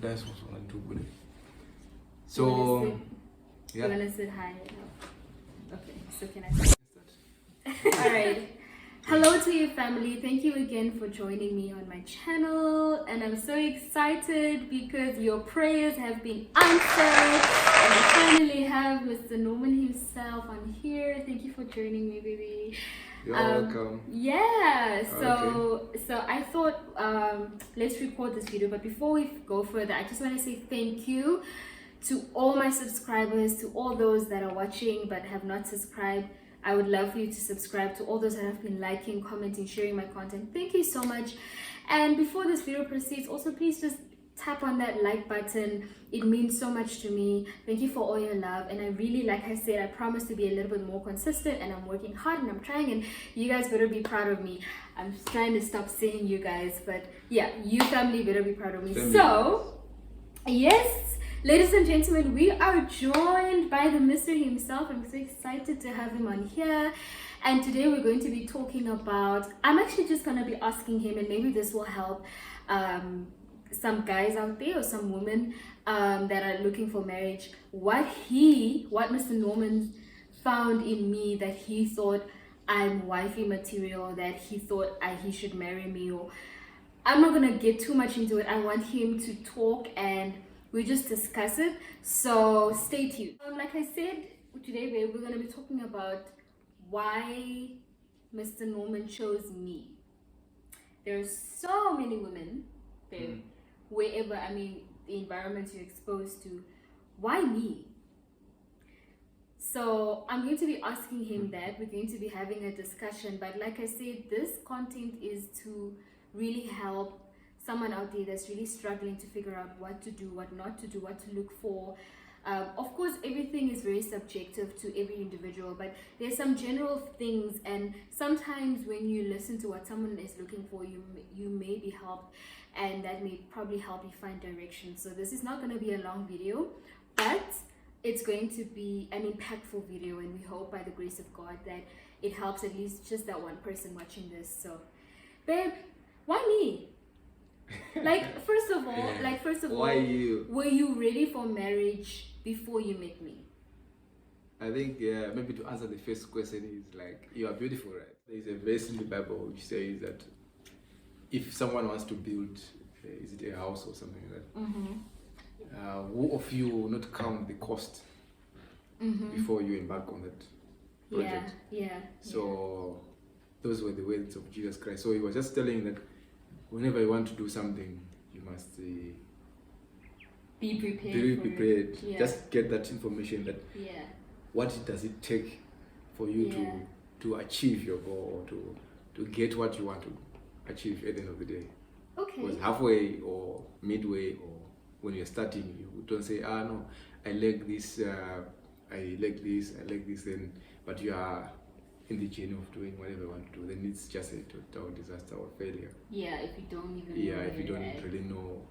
That's also not too good. You wanna So, sit? yeah. You wanna sit high? Okay, so can I start? Alright. Hello to your family. Thank you again for joining me on my channel. And I'm so excited because your prayers have been answered. And I finally have Mr. Norman himself on here. Thank you for joining me, baby. You're welcome. Yeah, so I thought let's record this video, but before we go further, I just want to say thank you to all my subscribers, to all those that are watching but have not subscribed. I would love for you to subscribe. To all those that have been liking, commenting, sharing my content, thank you so much. And before this video proceeds, also please just tap on that like button. It means so much to me. Thank you for all your love, and I really, like I said, I promise to be a little bit more consistent, and I'm working hard and I'm trying, and you guys better be proud of me. I'm trying to stop saying you guys, but yeah, you family better be proud of me. So yes, ladies and gentlemen, we are joined by the Mr. himself. I'm so excited to have him on here. And today we're going to be talking about, I'm actually just going to be asking him, and maybe this will help some guys out there or some women that are looking for marriage, what Mr. Norman found in me that he thought I'm wifey material, that he thought he should marry me. Or I'm not gonna get too much into it. I want him to talk and we just discuss it. So stay tuned. Like I said, today babe, we're gonna be talking about why Mr. Norman chose me. There's so many women, babe, wherever, I mean, the environments you're exposed to. Why me? So I'm going to be asking him that. We're going to be having a discussion, but like I said, this content is to really help someone out there that's really struggling to figure out what to do, what not to do, what to look for. Of course, everything is very subjective to every individual, but there's some general things, and sometimes when you listen to what someone is looking for, you may be helped, and that may probably help you find direction. So this is not going to be a long video, but it's going to be an impactful video, and we hope by the grace of God that it helps at least just that one person watching this. So babe, why me? First of all, Why you? were you ready for marriage before you met me? I think maybe to answer the first question is like, you are beautiful, right? There is a verse in the Bible which says that if someone wants to build, is it a house or something like that, who of you will not count the cost before you embark on that project? Yeah. So those were the words of Jesus Christ. So he was just telling that whenever you want to do something, you must be prepared. Be prepared. Yeah. Just get that information that what does it take for you to achieve your goal, or to get what you want to achieve at the end of the day. Okay. Because halfway or midway, or when you're starting, you don't say, no, I like this, I like this, then, but you are in the journey of doing whatever you want to do, then it's just a total disaster or failure. Yeah, if you don't even know if you don't really know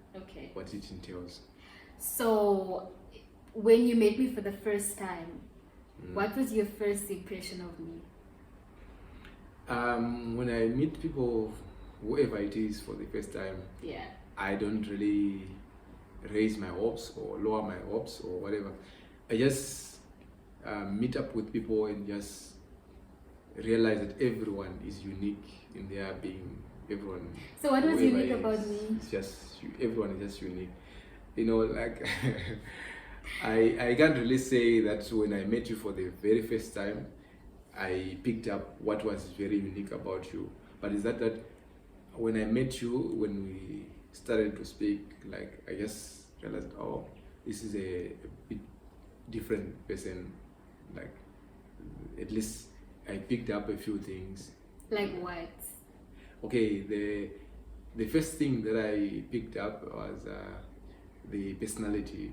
what it entails. So when you met me for the first time, what was your first impression of me? When I meet people, whoever it is, for the first time, I don't really raise my hopes or lower my hopes or whatever. I just meet up with people and just realize that everyone is unique in their being. Everyone. So what was unique about me? It's just everyone is just unique. You know, like I can't really say that when I met you for the very first time, I picked up what was very unique about you. But is that when I met you, when we started to speak, like I just realized, oh, this is a bit different person. Like at least I picked up a few things. Like what? Okay, the first thing that I picked up was the personality.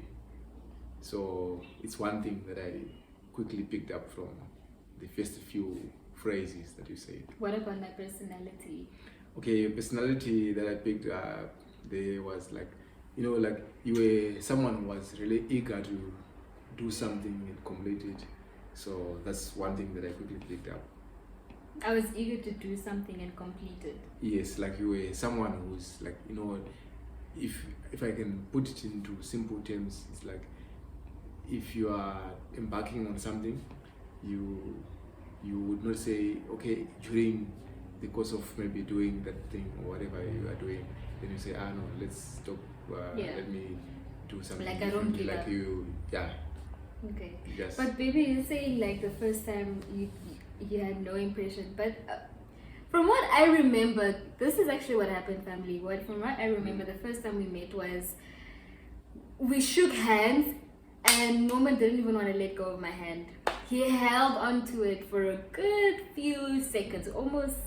So it's one thing that I quickly picked up from the first few phrases that you said. What about my personality? Okay, your personality that I picked up, there was like, like you were someone who was really eager to do something and complete it. So that's one thing that I quickly picked up. I was eager to do something and complete it. Yes, like you were someone who's like, if I can put it into simple terms, it's like if you are embarking on something, you would not say, okay, during the course of maybe doing that thing or whatever you are doing, then you say, no, let's stop. Let me do something. Like I don't give like up. you, yeah. Okay. Yes. But baby, you're saying like the first time you had no impression, but from what I remember, this is actually what happened, family. From what I remember, the first time we met was we shook hands, and Norman didn't even want to let go of my hand. He held onto it for a good few seconds, almost.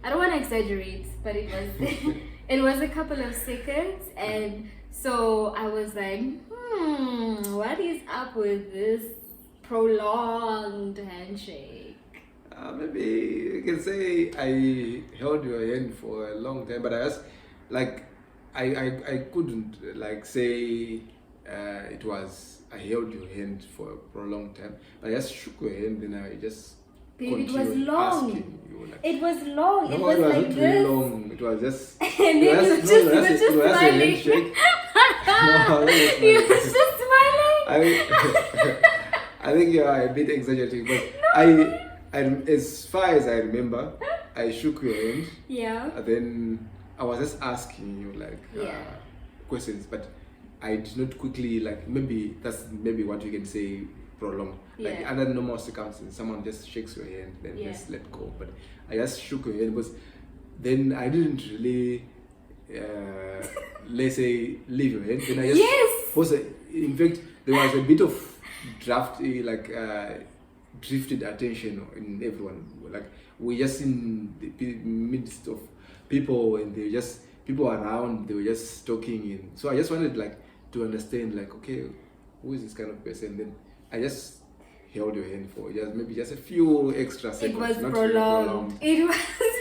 I don't want to exaggerate, but it was it was a couple of seconds, and so I was like, what is up with this prolonged handshake? Maybe you can say I held your hand for a long time, but I just like I couldn't like say it was I held your hand for a prolonged time, but I just shook your hand, then I just Baby, it was long. You, like, it was long. No, it was like not this. Really long. It was just. And then you were just smiling. You were just smiling. I think you are a bit exaggerating, but I, as far as I remember, I shook your hand. Yeah. And then I was just asking you like questions, but I did not quickly like maybe that's maybe what you can say prolonged. Like under normal circumstances, someone just shakes your hand, then just let go. But I just shook your hand because then I didn't really, let's say, leave your hand. Then I just was in fact there was a bit of drifted attention in everyone. Like we just in the midst of people, and they just people around. They were just talking, and so I just wanted like to understand like, okay, who is this kind of person? Then I just held your hand for just a few extra seconds. It was not prolonged. It was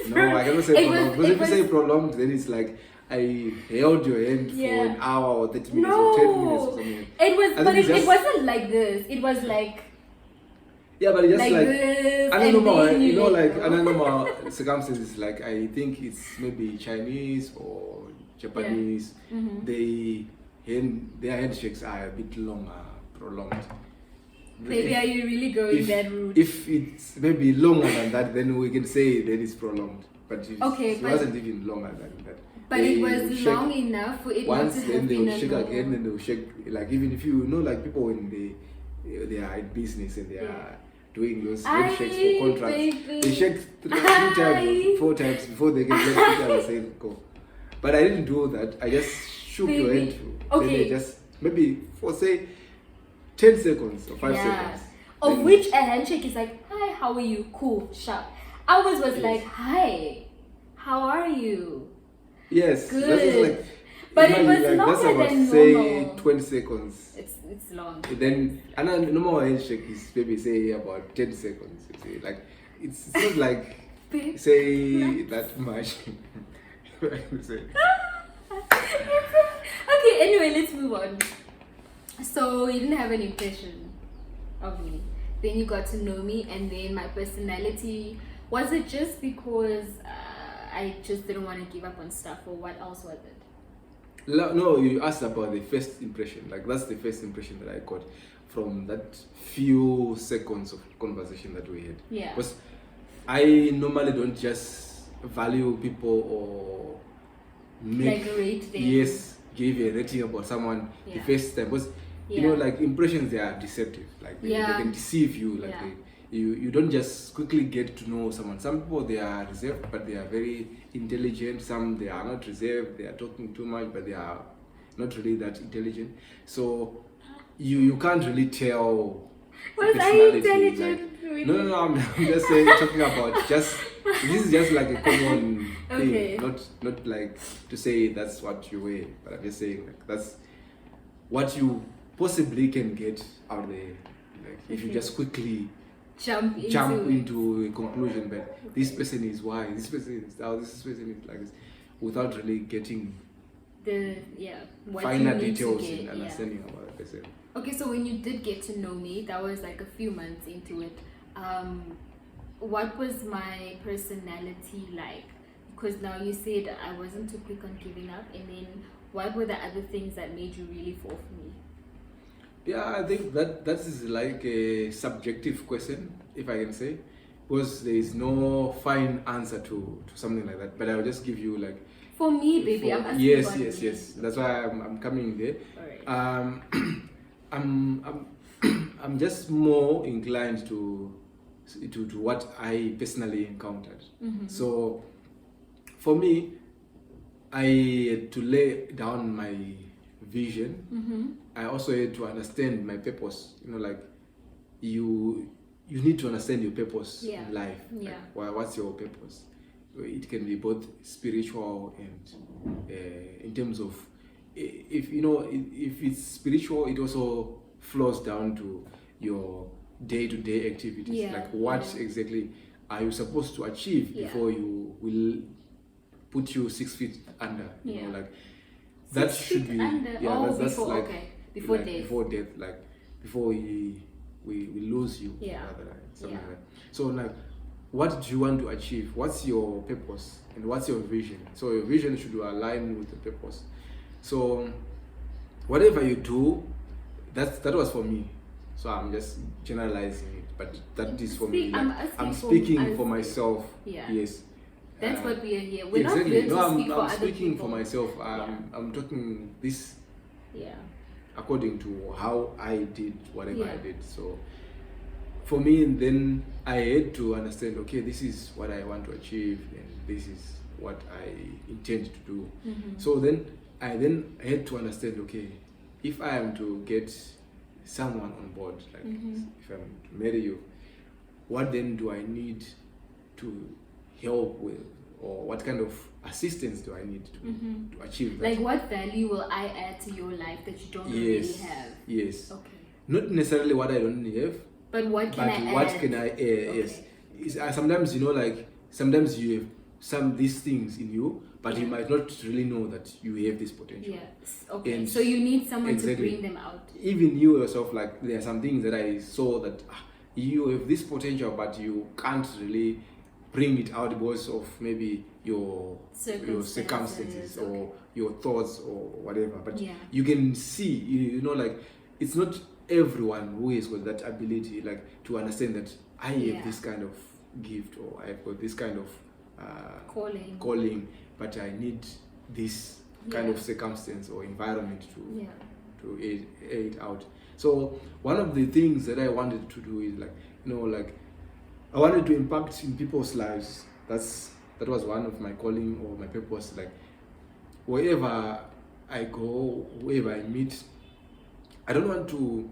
no, I cannot say prolonged. Because if you say prolonged, then it's like I held your hand for an hour or 30 minutes or 10 minutes or something. It was, but it wasn't like this. It was like. Yeah, but just like this, normal, you know, like under normal circumstances, like I think it's maybe Chinese or Japanese. Their handshakes are a bit longer, prolonged. Maybe are you really going that route? If it's maybe longer than that, then we can say that it's prolonged. But it wasn't even longer than that. But it was long enough for it not to have then they been will shake again, and they will shake like even if you know like people when they are in business and they are doing those handshakes for contracts, they shake three times, 4 times before they can let each other say go. But I didn't do that. I just shook your hand. Then I just maybe for say 10 seconds or 5 seconds. Of which a handshake is like, hi, how are you? Cool, sharp. Ours was like, hi, how are you? Yes. Good. That is like, but it was like, longer that's about than say normal. 20 seconds. It's long. Then another normal handshake is maybe say about 10 seconds. You see. Like it's not like say that much. Okay, anyway, let's move on. So you didn't have an impression of me. Then you got to know me, and then my personality. Was it just because I just didn't want to give up on stuff, or what else was it? No, you asked about the first impression. Like that's the first impression that I got from that few seconds of conversation that we had. Yeah. Because I normally don't just value people or make rate them. Give a rating about someone the first time. Because you know, like impressions, they are deceptive. Like they can deceive you. Like you don't just quickly get to know someone. Some people, they are reserved, but they are very intelligent. Some, they are not reserved. They are talking too much, but they are not really that intelligent. So you can't really tell. Was I intelligent? Like, no, I'm just saying, talking about this is just like a common thing. Not like to say that's what you wear, but I'm just saying like that's what you possibly can get out there. Like if you just quickly jump into a conclusion, but this person is why, this person is how, this person is like this, without really getting the finer details in understanding about the person. Okay, so when you did get to know me, that was like a few months into it. What was my personality like? Because now you said I wasn't too quick on giving up, and then what were the other things that made you really fall for me? Yeah, I think that is like a subjective question, if I can say, because there is no fine answer to something like that. But I'll just give you like. For me, baby, I'm asking yes, about yes, me. yes. That's why I'm coming there. All right. I'm just more inclined to what I personally encountered. So for me, I had to lay down my vision. I also had to understand my purpose. Like you need to understand your purpose in life. Yeah. Like, what's your purpose? It can be both spiritual and in terms of if it's spiritual, it also flows down to your day-to-day activities. Like what exactly are you supposed to achieve before you will put you 6 feet under? Like that should be under. that's before, like okay. Before death. Before death, like before we lose you. Rather, something like that. So like, what do you want to achieve? What's your purpose and what's your vision? So your vision should align with the purpose. So whatever you do, that was for me. So I'm just generalizing it, but that is for me. Like, I'm speaking for myself. Yes. That's what we are here. We're exactly. not here to speak for I'm other speaking people. for myself. I'm talking this. Yeah. According to how I did whatever I did. So for me, then I had to understand, okay, this is what I want to achieve and this is what I intend to do. So then I had to understand, okay, if I am to get someone on board, like if I'm to marry you, what then do I need to help with, or what kind of assistance do I need to achieve that? Like what value will I add to your life that you don't already have? Yes. Okay. Not necessarily what I don't have, but what can I add? What can I add? Yes. Sometimes sometimes you have these things in you, but you might not really know that you have this potential. Yes. Okay. And so you need someone to bring them out. Even you yourself, like there are some things that I saw that you have this potential, but you can't really bring it out because of maybe your circumstances or your thoughts or whatever. But you can see, like it's not everyone who has got that ability, like to understand that I have this kind of gift or I've got this kind of calling, but I need this kind of circumstance or environment to aid out. So one of the things that I wanted to do is like I wanted to impact in people's lives. That was one of my calling or my purpose. Like wherever I go, wherever I meet, I don't want to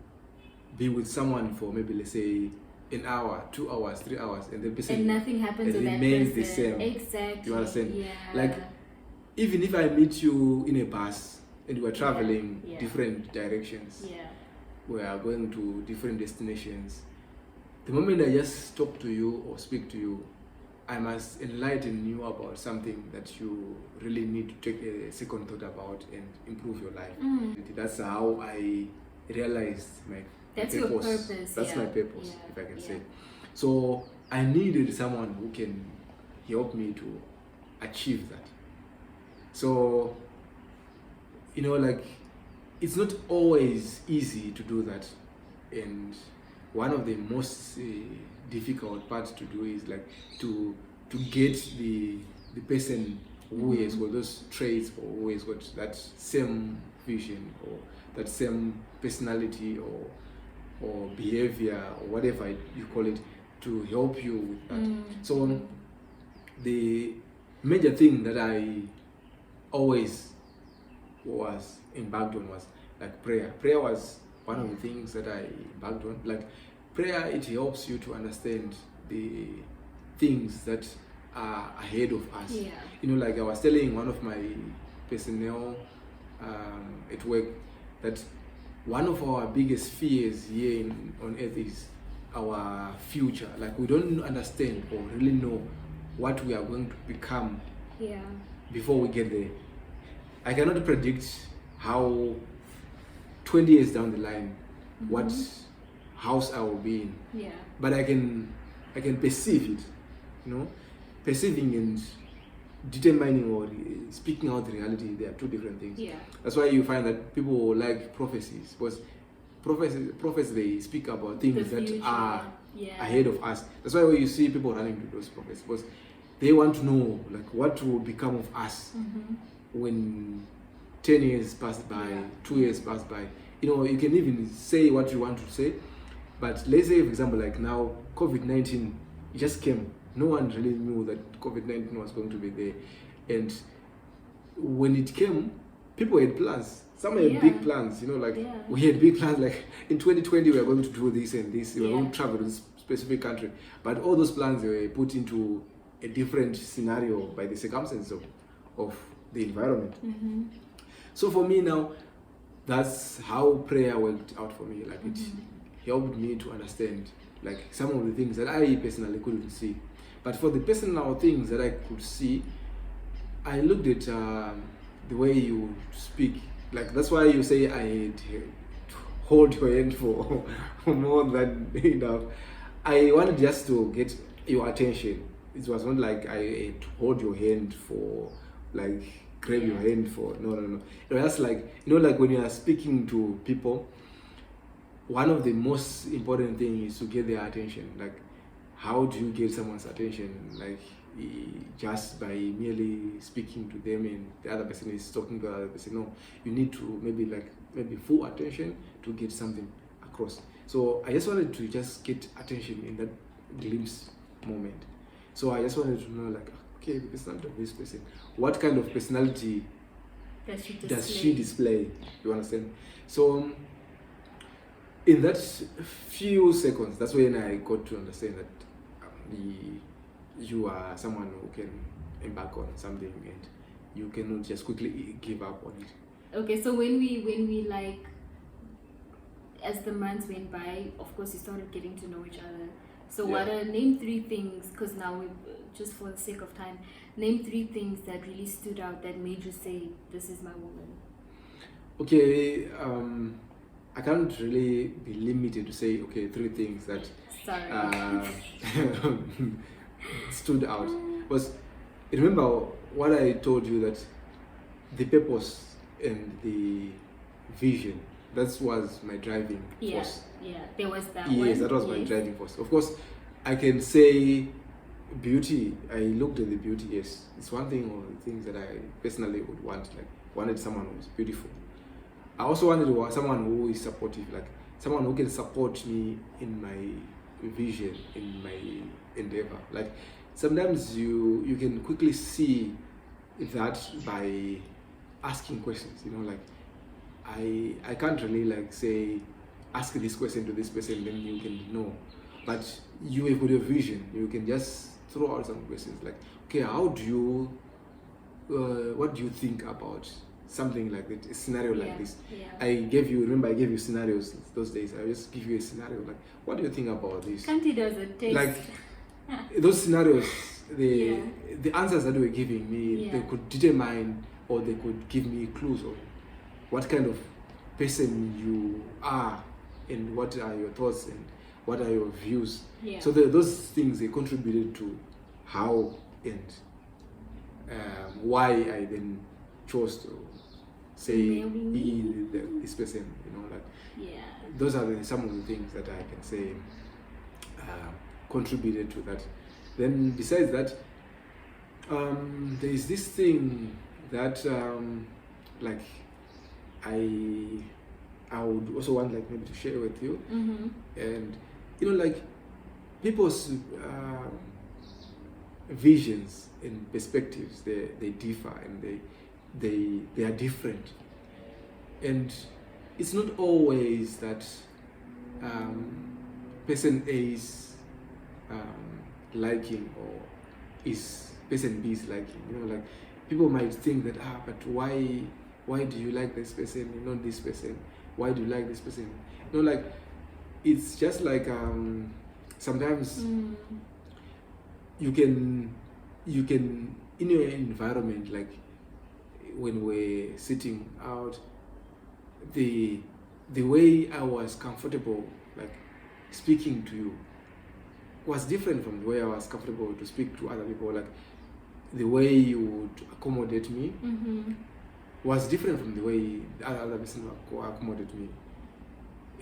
be with someone for maybe, let's say, an hour, 2 hours, 3 hours, and the person and nothing happens to that remains person. the same. Exactly. You understand? Yeah. Like even if I meet you in a bus and we are traveling different directions, we are going to different destinations. The moment I just talk to you or speak to you, I must enlighten you about something that you really need to take a second thought about and improve your life. That's how I realized my purpose. Your purpose. That's my purpose, if I can say. So I needed someone who can help me to achieve that. So, like it's not always easy to do that, and one of the most difficult parts to do is like to get the person who has got those traits or who has got that same vision or that same personality or behavior or whatever you call it, to help you with that. So the major thing that I always was embarked on was like prayer. Prayer was one of the things that I embarked on. Like prayer, it helps you to understand the things that are ahead of us. Like I was telling one of my personnel at work that one of our biggest fears here on earth is our future. Like we don't understand or really know what we are going to become before we get there. I cannot predict how 20 years down the line what house I will be in. But I can perceive it, perceiving and determining or speaking out the reality, they are two different things. Yeah. That's why you find that people like prophecies, because prophets they speak about things The that future. are Yeah. ahead of us. That's why when you see people running to those prophets, because they want to know like what will become of us when 10 years pass by, 2 years pass by. You know, you can even say what you want to say, but let's say, for example, like now, COVID-19, it just came. No one really knew that COVID-19 was going to be there. And when it came, people had plans. Some had big plans, you know, like we had big plans, like in 2020, we were going to do this and this, we were going to travel to this specific country. But all those plans were put into a different scenario by the circumstances of the environment. So for me now, that's how prayer worked out for me. Like it helped me to understand like some of the things that I personally couldn't see. But for the personal things that I could see, I looked at the way you speak. Like that's why you say I hold your hand for more than enough. I wanted just to get your attention. It was not like I hold your hand for like grab your hand for no. It was just like, you know, like when you are speaking to people, one of the most important things is to get their attention. Like how do you get someone's attention? Like just by merely speaking to them and the other person is talking to the other person. No, you need to maybe full attention to get something across. So I just wanted to just get attention in that glimpse moment. So I just wanted to know like, okay, the personality of this person, what kind of personality does she display? You understand? So in that few seconds, that's when I got to understand that you are someone who can embark on something and you cannot just quickly give up on it. Okay, so when we like, as the months went by, of course you started getting to know each other. So what are, name 3 things, because now we just for the sake of time, name 3 things that really stood out that made you say, this is my woman. Okay, I can't really be limited to say, okay, 3 things that stood out. Because remember what I told you, that the purpose and the vision, that was my driving force. Yeah, there was that one. Yes, that was my driving force. Of course, I can say beauty. I looked at the beauty, yes. It's one thing of the things that I personally would want. Like, wanted someone who was beautiful. I also wanted someone who is supportive, like someone who can support me in my vision, in my endeavor. Like sometimes you can quickly see that by asking questions, you know, like I can't really like say ask this question to this person, then you can know. But you have got your vision, you can just throw out some questions like, okay, how do you what do you think about something like that, a scenario like this? I gave you scenarios those days. I just give you a scenario like, what do you think about this? Kanti does a taste. Like those scenarios, the answers that were giving me, they could determine or they could give me clues on what kind of person you are and what are your thoughts and what are your views. So those things, they contributed to how and why I then chose to say this person, you know, like those are some of the things that I can say contributed to that. Then besides that, there is this thing that like I would also want like maybe to share with you. And you know, like people's visions and perspectives, they differ and they are different, and it's not always that person A's liking or is person B's liking. You know, like people might think that but why do you like this person and not this person? Why do you like this person? You know, like it's just like sometimes you can in your environment, like when we're sitting out, the way I was comfortable like speaking to you was different from the way I was comfortable to speak to other people. Like the way you would accommodate me Mm-hmm. was different from the way the other person would accommodate me,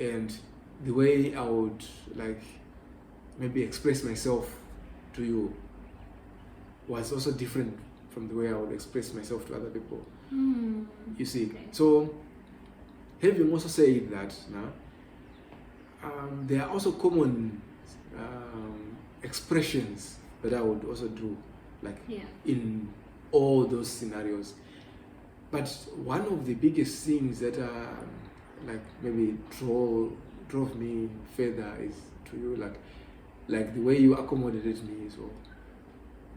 and the way I would like maybe express myself to you was also different from the way I would express myself to other people. Mm. You see, Okay. so having also said that, now there are also common expressions that I would also do, like Yeah. in all those scenarios. But one of the biggest things that like maybe drove me further is to you, like the way you accommodated me. So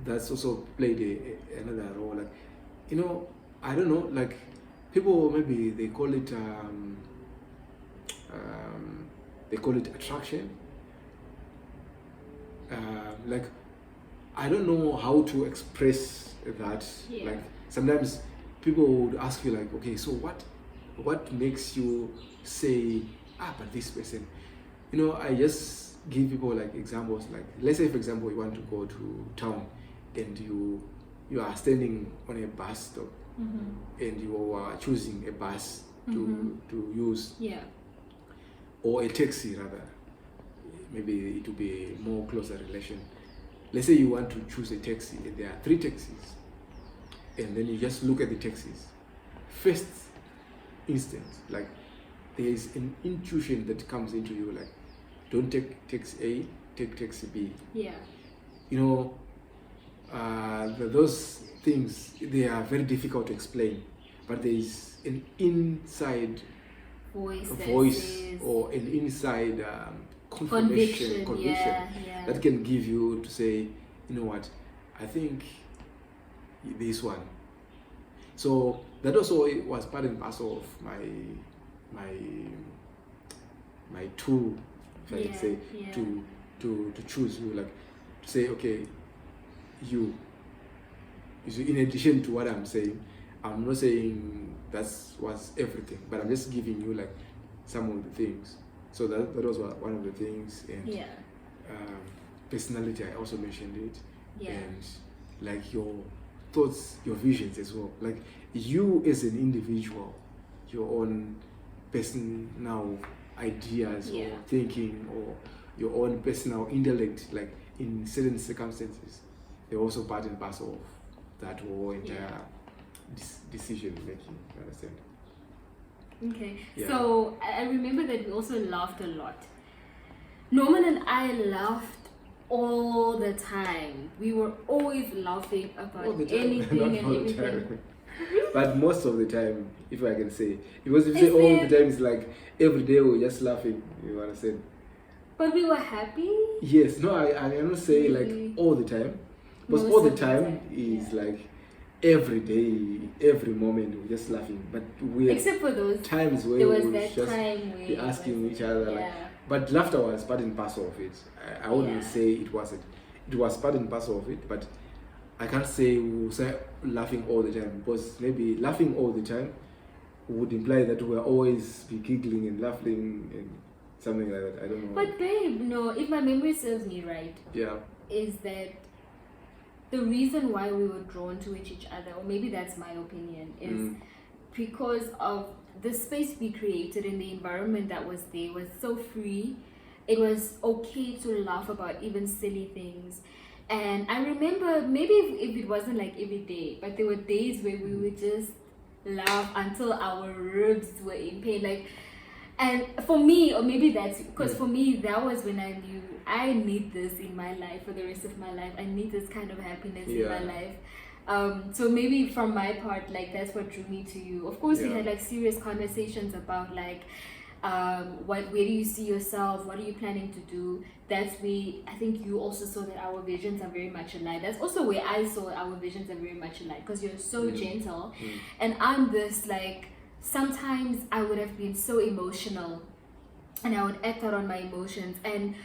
that's also played another role. Like, you know, I don't know, like people maybe they call it attraction. Like I don't know how to express that. Yeah. Like sometimes people would ask you like, okay, so what makes you say, but this person, you know, I just give people like examples. Like let's say for example you want to go to town and you are standing on a bus stop Mm-hmm. and you are choosing a bus to use, Yeah. or a taxi rather. Maybe it will be a more closer relation. Let's say you want to choose a taxi and there are 3 taxis, and then you just look at the taxis. First instance, like there is an intuition that comes into you, like don't take taxi A, take taxi B. Yeah. You know, those things, they are very difficult to explain, but there is an inside voice or an inside conviction Yeah. that can give you to say, you know what, I think this one. So that also was part and parcel of my tool, if I can say, to choose you, like to say, okay, you see, in addition to what I'm saying, I'm not saying that was everything, but I'm just giving you like some of the things. So that was one of the things, and personality, I also mentioned it, and like your thoughts, your visions as well. Like you as an individual, your own personal ideas or thinking, or your own personal intellect, like in certain circumstances, they're also part and parcel of that whole entire decision making. You understand? Okay. So I remember that we also laughed a lot. Norman and I laughed all the time. We were always laughing about anything and everything. But most of the time, if I can say, because if you say all the time, it's like every day we're just laughing. You understand? But we were happy. Yes. No, I'm not saying like all the time, because all the time is like every day, every moment we're just laughing. But we except for those times where there was we that just time where be asking each other like. But laughter was part and parcel of it. I wouldn't say it wasn't. It was part and parcel of it, but I can't say we'll say laughing all the time, because maybe laughing all the time would imply that we'll always be giggling and laughing and something like that. I don't know. But babe, no, if my memory serves me right, is that the reason why we were drawn to each other, or maybe that's my opinion, is because of the space we created and the environment that was there was so free. It was okay to laugh about even silly things. And I remember, maybe if it wasn't like every day, but there were days where we would just laugh until our ribs were in pain. Like, and for me, or maybe that's because for me, that was when I knew I need this in my life for the rest of my life. I need this kind of happiness in my life. So maybe from my part, like that's what drew me to you. Of course, we had like serious conversations about like where do you see yourself, what are you planning to do. That's where I think you also saw that our visions are very much alike. That's also where I saw our visions are very much alike, because you're so gentle and I'm this, like, sometimes I would have been so emotional and I would act out on my emotions, and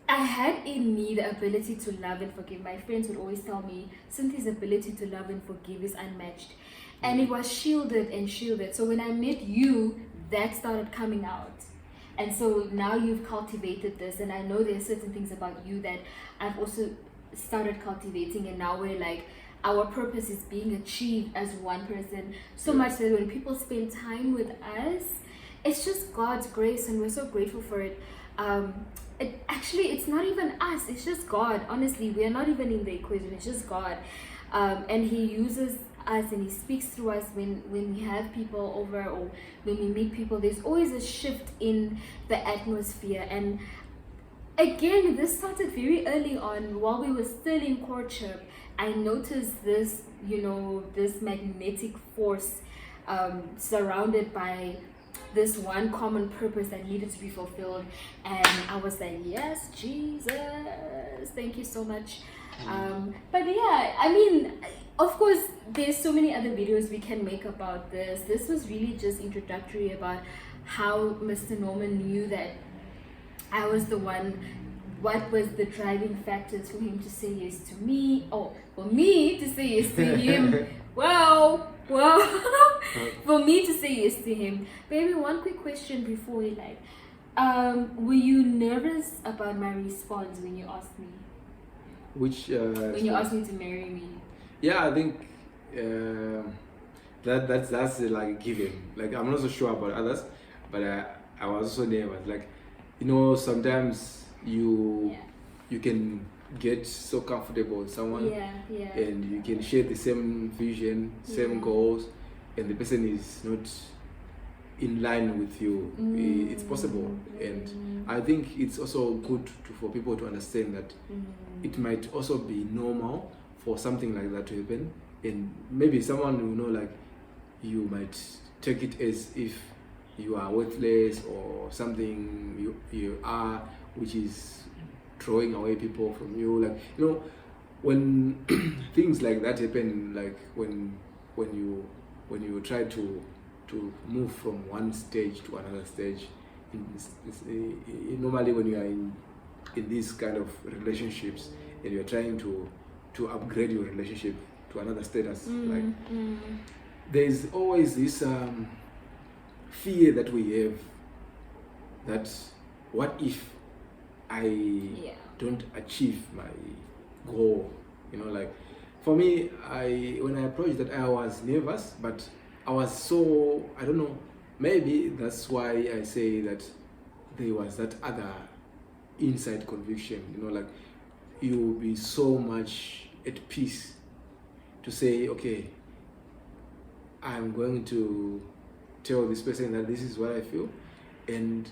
I had in me the ability to love and forgive. My friends would always tell me Cynthia's ability to love and forgive is unmatched, and it was shielded and shielded. So when I met you, that started coming out, and so now you've cultivated this, and I know there's certain things about you that I've also started cultivating, and now we're like, our purpose is being achieved as one person. So much that when people spend time with us, it's just God's grace, and we're so grateful for it. It's not even us, it's just God. Honestly, we are not even in the equation, it's just God. And He uses us and He speaks through us when we have people over or when we meet people. There's always a shift in the atmosphere. And again, this started very early on while we were still in courtship. I noticed this, this magnetic force surrounded by this one common purpose that needed to be fulfilled. And I was like, yes, Jesus, thank you so much. But yeah, I mean, of course, there's so many other videos we can make about this. This was really just introductory about how Mr. Norman knew that I was the one. What was the driving factors for him to say yes to me? Oh, for me to say yes to him. Wow. For me to say yes to him. Baby, one quick question before we were you nervous about my response when you asked me? When you asked me to marry me? Yeah, I think that's like a given. Like, I'm not so sure about others, but I was also nervous. Like, sometimes you can get so comfortable with someone, and you can share the same vision, same goals, and the person is not in line with you. It's possible, and I think it's also good for people to understand that it might also be normal for something like that to happen, and maybe someone like you might take it as if you are worthless or something you are, which is drawing away people from you. Like, when things like that happen, like when you try to move from one stage to another stage, normally when you are in these kind of relationships and you're trying to upgrade your relationship to another status, there's always this fear that we have that what if I don't achieve my goal? Like, for me, when I approached that, I was nervous, but I was so, I don't know, maybe that's why I say that there was that other inside conviction, like you'll be so much at peace to say, okay, I'm going to tell this person that this is what I feel, and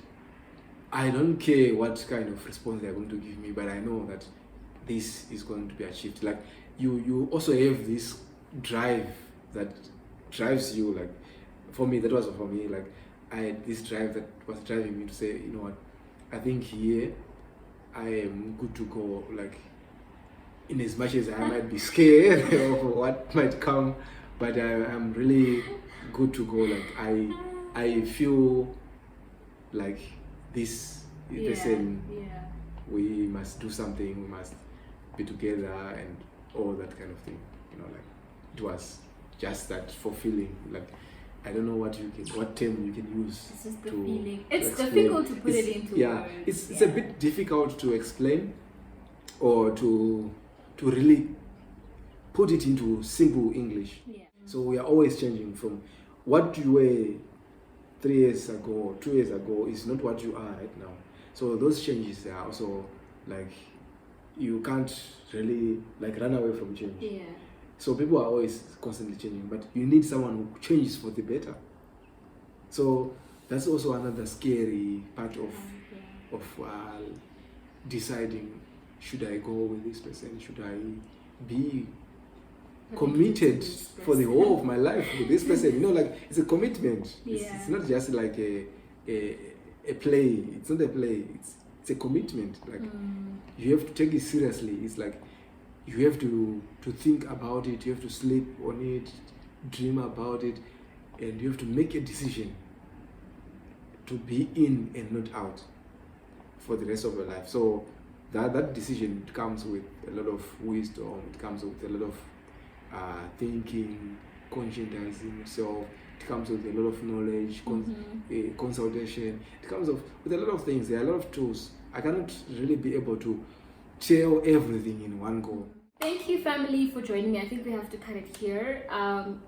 I don't care what kind of response they're going to give me, but I know that this is going to be achieved. Like, you also have this drive that drives you. Like, for me, that was for me. Like, I had this drive that was driving me to say, you know what, I think here I am good to go. Like, in as much as I might be scared of what might come, but I'm really good to go. Like, I feel like this person, we must do something, we must be together, and all that kind of thing. Like, it was just that fulfilling. Like, I don't know what term you can use. It's just the feeling. It's difficult to put it into words. It's a bit difficult to explain or to really put it into simple English. So we are always changing. From what you were 3 years ago, 2 years ago, is not what you are right now. So those changes are also, like, you can't really run away from change. So people are always constantly changing, but you need someone who changes for the better. So that's also another scary part of deciding, should I go with this person? Should I be committed for the whole of my life with this person? Like, it's a commitment. It's not just like a play. It's not a play. It's a commitment. Like, you have to take it seriously. It's like you have to think about it. You have to sleep on it, dream about it, and you have to make a decision to be in and not out for the rest of your life. So that decision, it comes with a lot of wisdom. It comes with a lot of thinking, conscientizing yourself. It comes with a lot of knowledge, consultation. It comes with a lot of things. There are a lot of tools. I cannot really be able to tell everything in one go. Thank you, family, for joining me. I think we have to cut it here.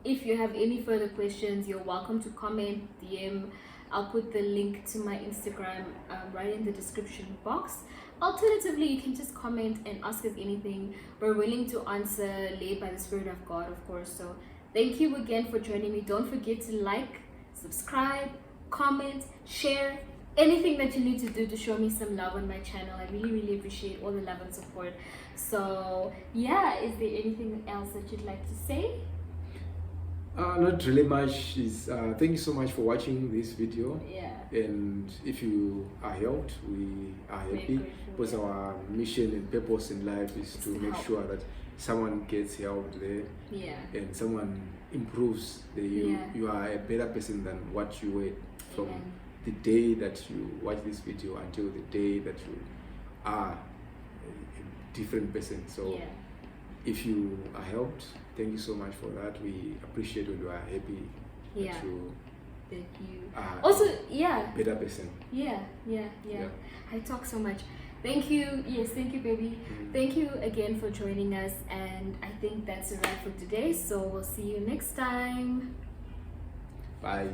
If you have any further questions, you're welcome to comment, DM. I'll put the link to my Instagram right in the description box. Alternatively, you can just comment and ask us anything. We're willing to answer, led by the Spirit of God, of course. So thank you again for joining me. Don't forget to like, subscribe, comment, share, anything that you need to do to show me some love on my channel. I really, really appreciate all the love and support. So yeah, is there anything else that you'd like to say? Not really much. Thank you so much for watching this video. Yeah. And if you are helped, we are happy, because our mission and purpose in life is to make sure that someone gets helped there, and someone improves. You are a better person than what you were from the day that you watch this video until the day that you are a different person. So if you are helped, thank you so much for that. We appreciate when you are happy that you also better person. Yeah. I talk so much. Thank you. Yes, thank you, baby. Thank you again for joining us, and I think that's a wrap for today. So we'll see you next time. Bye.